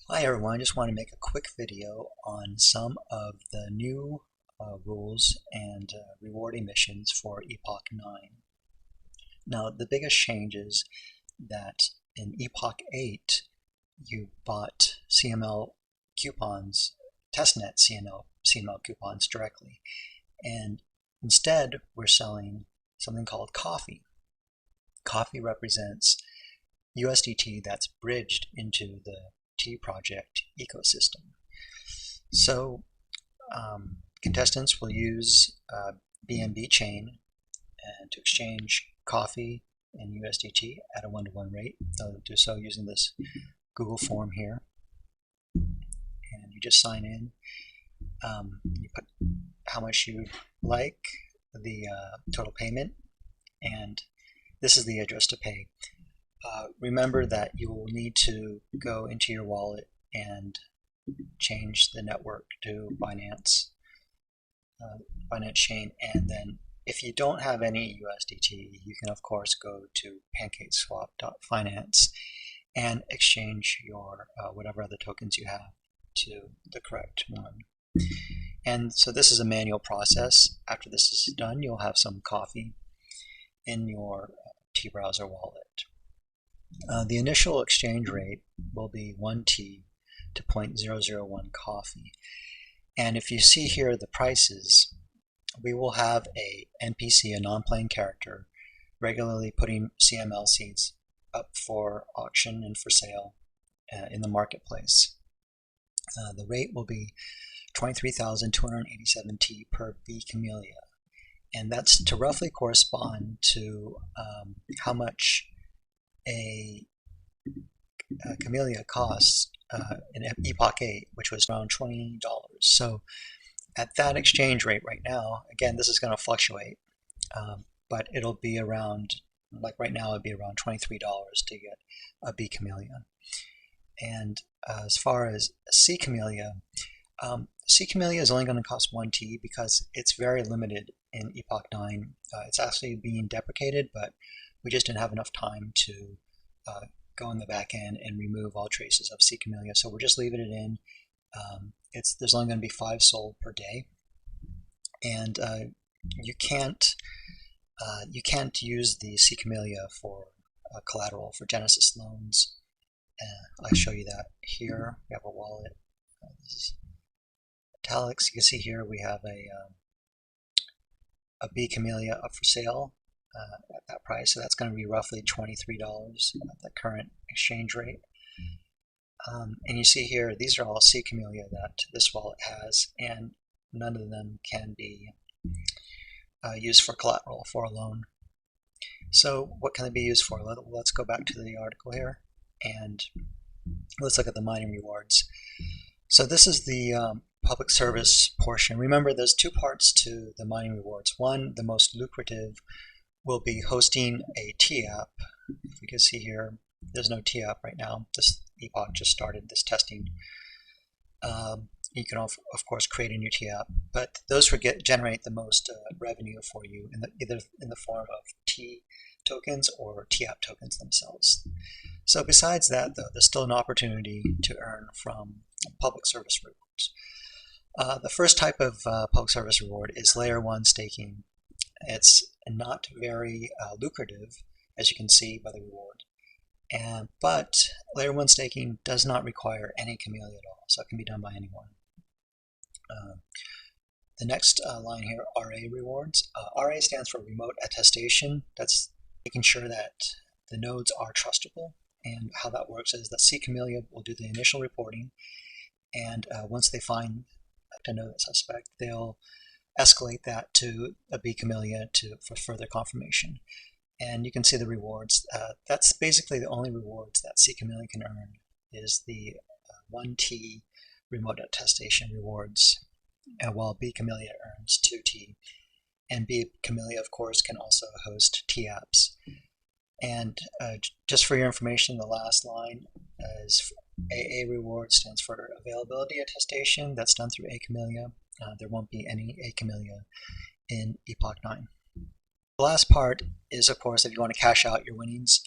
Hi everyone, I just want to make a quick video on some of the new rules and reward emissions for Epoch 9. Now the biggest change is that in Epoch 8 you bought CML coupons, testnet CML coupons directly, and instead we're selling something called coffee. Coffee represents USDT that's bridged into the T project ecosystem. So contestants will use BNB chain and to exchange coffee and USDT at a one-to-one rate. They'll do so using this Google form here, and you just sign in. You put how much you like, the total payment, and this is the address to pay. Remember that you will need to go into your wallet and change the network to Binance chain, and then if you don't have any USDT, you can of course go to pancakeswap.finance and exchange your whatever other tokens you have to the correct one. And so this is a manual process. After this is done, you'll have some coffee in your T-browser wallet. The initial exchange rate will be 1T to 0.001 coffee. And if you see here the prices, we will have a NPC, a non-playing character, regularly putting CML seeds up for auction and for sale in the marketplace. The rate will be 23,287 T per B Camellia. And that's to roughly correspond to how much a Camellia costs in Epoch 8, which was around $20. So at that exchange rate right now, again, this is going to fluctuate, but it'll be around, like right now, it'd be around $23 to get a B Camellia. And as far as C Camellia is only going to cost 1T because it's very limited in Epoch 9. It's actually being deprecated, but we just didn't have enough time to go in the back end and remove all traces of C Camellia. So we're just leaving it in. There's only going to be 5 sold per day, and you can't use the C Camellia for collateral for Genesis loans. I'll show you that here. We have a wallet. This is italics. You can see here we have a B Camellia up for sale at that price. So that's going to be roughly $23 at the current exchange rate. And you see here, these are all C Camellia that this wallet has, and none of them can be used for collateral for a loan. So what can they be used for? Let's go back to the article here, and let's look at the mining rewards. So this is the public service portion. Remember, there's 2 parts to the mining rewards. One, the most lucrative, will be hosting a T-app. If we can see here, there's no T-app right now. This Epoch just started this testing. You can of course create a new T-app, but those will generate the most revenue for you, either in the form of T tokens or T-app tokens themselves. So besides that, though, there's still an opportunity to earn from public service rewards. The first type of public service reward is layer 1 staking. It's not very lucrative, as you can see by the reward. But layer 1 staking does not require any Camellia at all, so it can be done by anyone. The next line here, RA rewards. RA stands for remote attestation. That's making sure that the nodes are trustable. And how that works is that C Camellia will do the initial reporting, and once they find a node suspect, they'll escalate that to a B Camellia for further confirmation. And you can see the rewards. That's basically the only rewards that C Camellia can earn is the 1T remote attestation rewards, while B Camellia earns 2T. And B Camellia, of course, can also host T-apps. And just for your information, the last line is AA reward stands for availability attestation. That's done through A Camellia. There won't be any A Camellia in Epoch 9. The last part is, of course, if you want to cash out your winnings.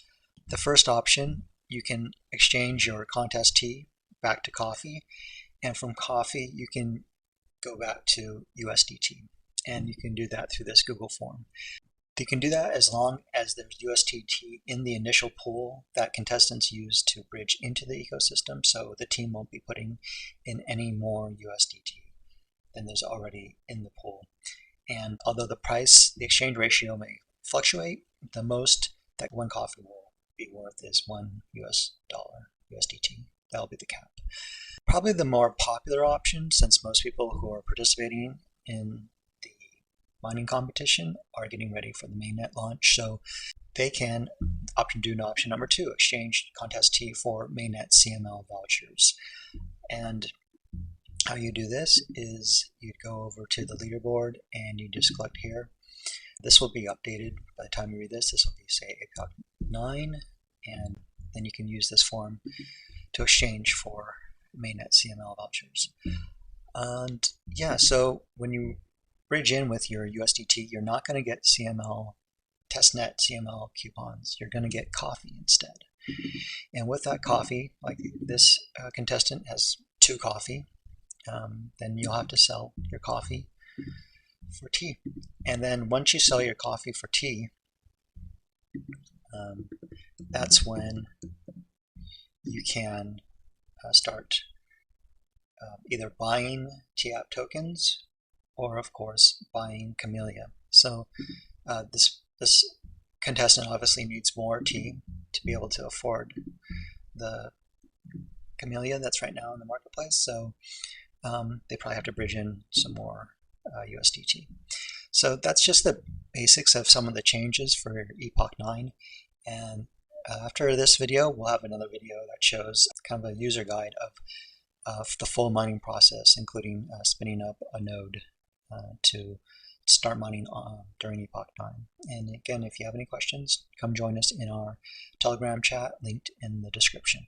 The first option, you can exchange your contest T back to coffee, and from coffee you can go back to USDT, and you can do that through this Google form. You can do that as long as there's USDT in the initial pool that contestants use to bridge into the ecosystem, so the team won't be putting in any more USDT than there's already in the pool. And although the exchange ratio may fluctuate, the most that one coffee will be worth is $1 USDT. That'll be the cap. Probably the more popular option, since most people who are participating in the mining competition are getting ready for the mainnet launch, so they can option number 2, exchange contest T for mainnet CML vouchers. And how you do this is you'd go over to the leaderboard and you just click here. This will be updated by the time you read this. This will be, say, Epoch 9, and then you can use this form to exchange for mainnet CML vouchers. And yeah, so when you bridge in with your USDT, you're not going to get testnet CML coupons. You're going to get coffee instead. And with that coffee, like this contestant has 2 coffee, then you'll have to sell your coffee for T. And then once you sell your coffee for T, that's when you can start either buying TApp tokens or, of course, buying Camellia. So this contestant obviously needs more T to be able to afford the Camellia that's right now in the marketplace. So they probably have to bridge in some more USDT. So that's just the basics of some of the changes for Epoch 9. And after this video, we'll have another video that shows kind of a user guide of the full mining process, including spinning up a node to start mining during Epoch 9. And again, if you have any questions, come join us in our Telegram chat linked in the description.